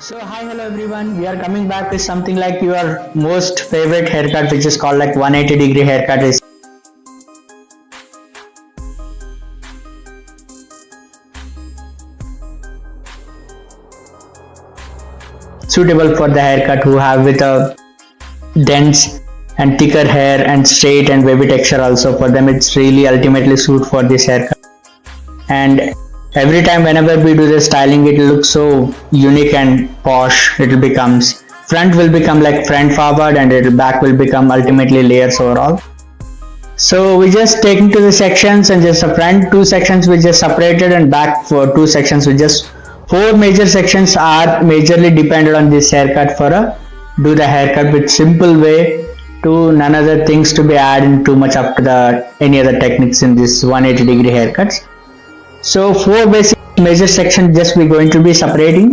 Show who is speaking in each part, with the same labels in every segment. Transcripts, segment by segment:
Speaker 1: So hi hello everyone, we are coming back with something like your most favorite haircut, which is called like 180-degree haircut. Is suitable for the haircut who have with a dense and thicker hair and straight and wavy texture. Also for them it's really ultimately suit for this haircut. And every time whenever we do the styling, it looks so unique and posh. It becomes front will become like front forward, and back will become ultimately layers overall. So we just taking to the sections, and just the front two sections we just separated, and back for two sections we just four major sections are majorly dependent on this haircut for a do the haircut with simple way, to none other things to be added too much up to the any other techniques in this 180-degree haircuts. So four basic major sections just we going to be separating.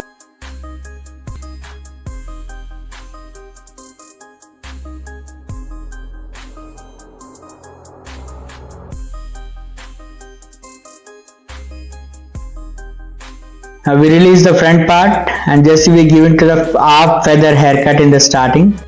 Speaker 1: Now we release the front part and just we give it to the half feather haircut in the starting.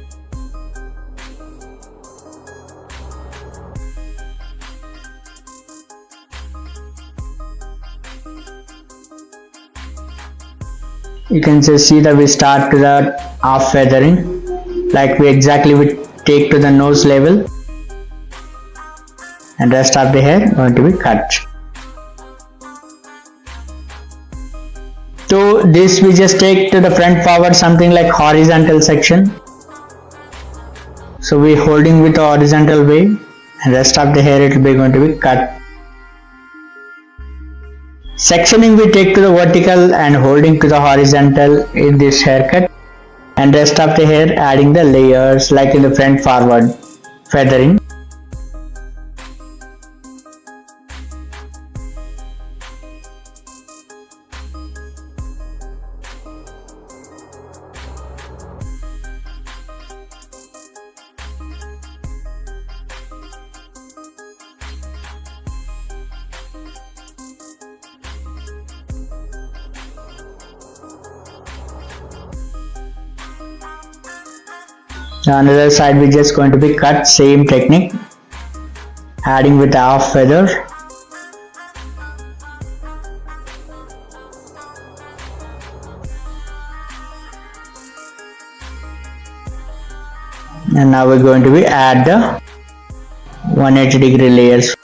Speaker 1: You can just see that we start to the half feathering, like we take to the nose level, and rest of the hair going to be cut. So this we just take to the front forward something like horizontal section. So we holding with the horizontal way, and rest of the hair it will be going to be cut. Sectioning we take to the vertical and holding to the horizontal in this haircut, and rest of the hair adding the layers like in the front forward feathering. On the other side we just going to be cut same technique, adding with half feather. And now we're going to be add the 180-degree layers,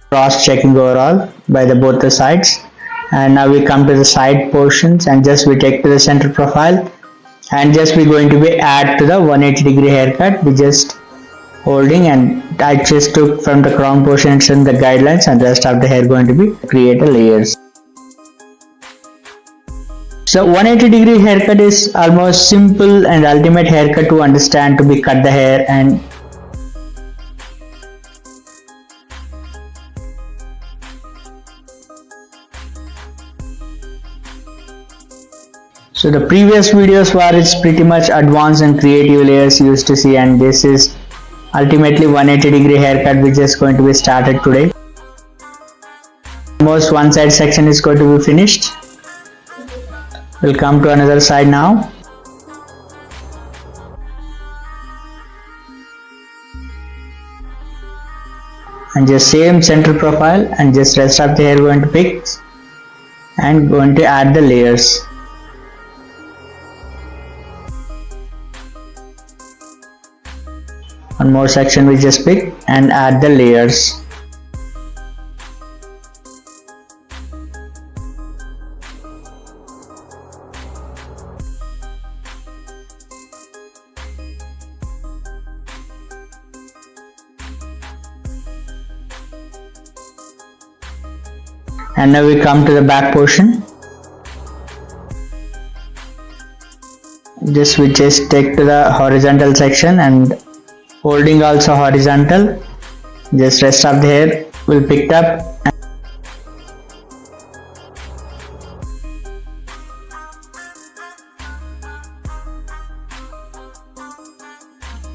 Speaker 1: cross checking overall by the both the sides. And now we come to the side portions, and just we take to the center profile, and just we going to be add to the 180-degree haircut. We just holding, and I just took from the crown portions and the guidelines, and rest of the hair going to be create a layers. So 180-degree haircut is almost simple and ultimate haircut to understand, to be cut the hair. And so the previous videos were it's pretty much advanced and creative layers you used to see, and this is ultimately 180-degree haircut which is going to be started today. Almost one side section is going to be finished. We'll come to another side now. And just same center profile, and just rest of the hair going to pick and going to add the layers. One more section we just pick and add the layers. And now we come to the back portion. We just take to the horizontal section and holding also horizontal, just rest of the hair will pick up.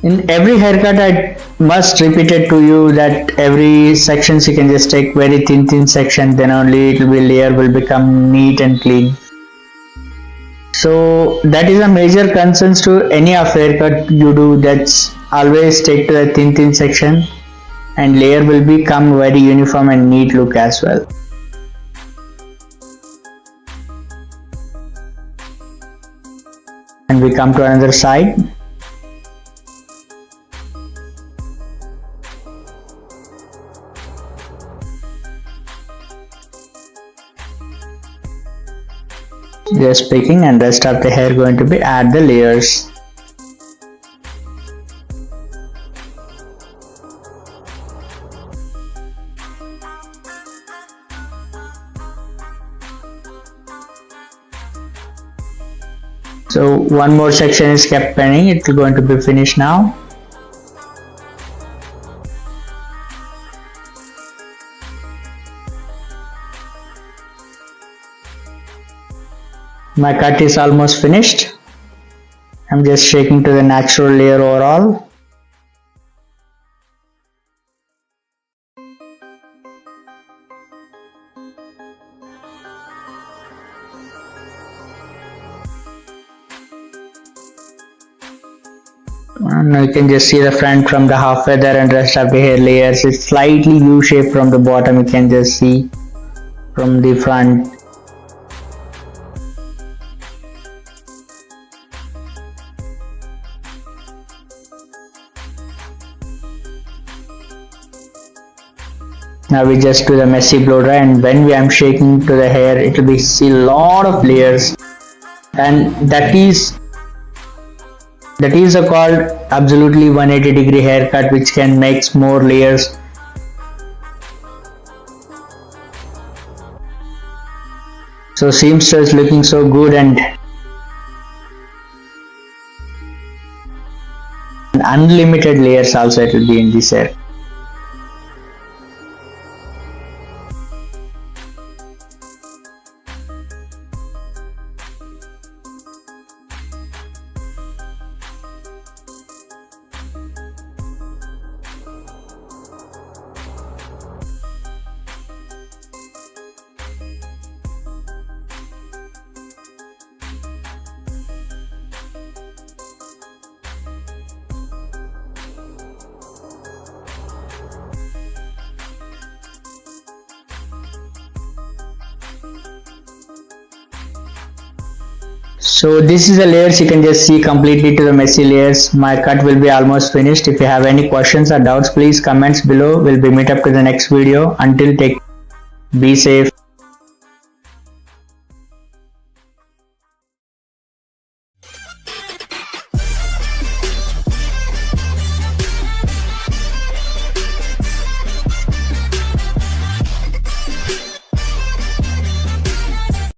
Speaker 1: In every haircut I must repeat it to you that every sections you can just take very thin section, then only it will be layer will become neat and clean. So that is a major concern to any of haircut you do. That's always stick to the thin section, and layer will become very uniform and neat look as well. And we come to another side. Just picking, and rest of the hair going to be add the layers. So one more section is kept pending. It's going to be finished now. My cut is almost finished. I'm just shaking to the natural layer overall. And you can just see the front from the half feather and rest of the hair layers. It's slightly U-shaped from the bottom. You can just see from the front. Now we just do the messy blow dry, and when we am shaking to the hair, it will be see a lot of layers, and that is a called absolutely 180-degree haircut, which can make more layers. So seamstress looking so good, and unlimited layers also it will be in this hair. So this is the layers. You can just see completely to the messy layers. My cut will be almost finished. If you have any questions or doubts, please comments below. We'll be meet up to the next video. Until take, be safe.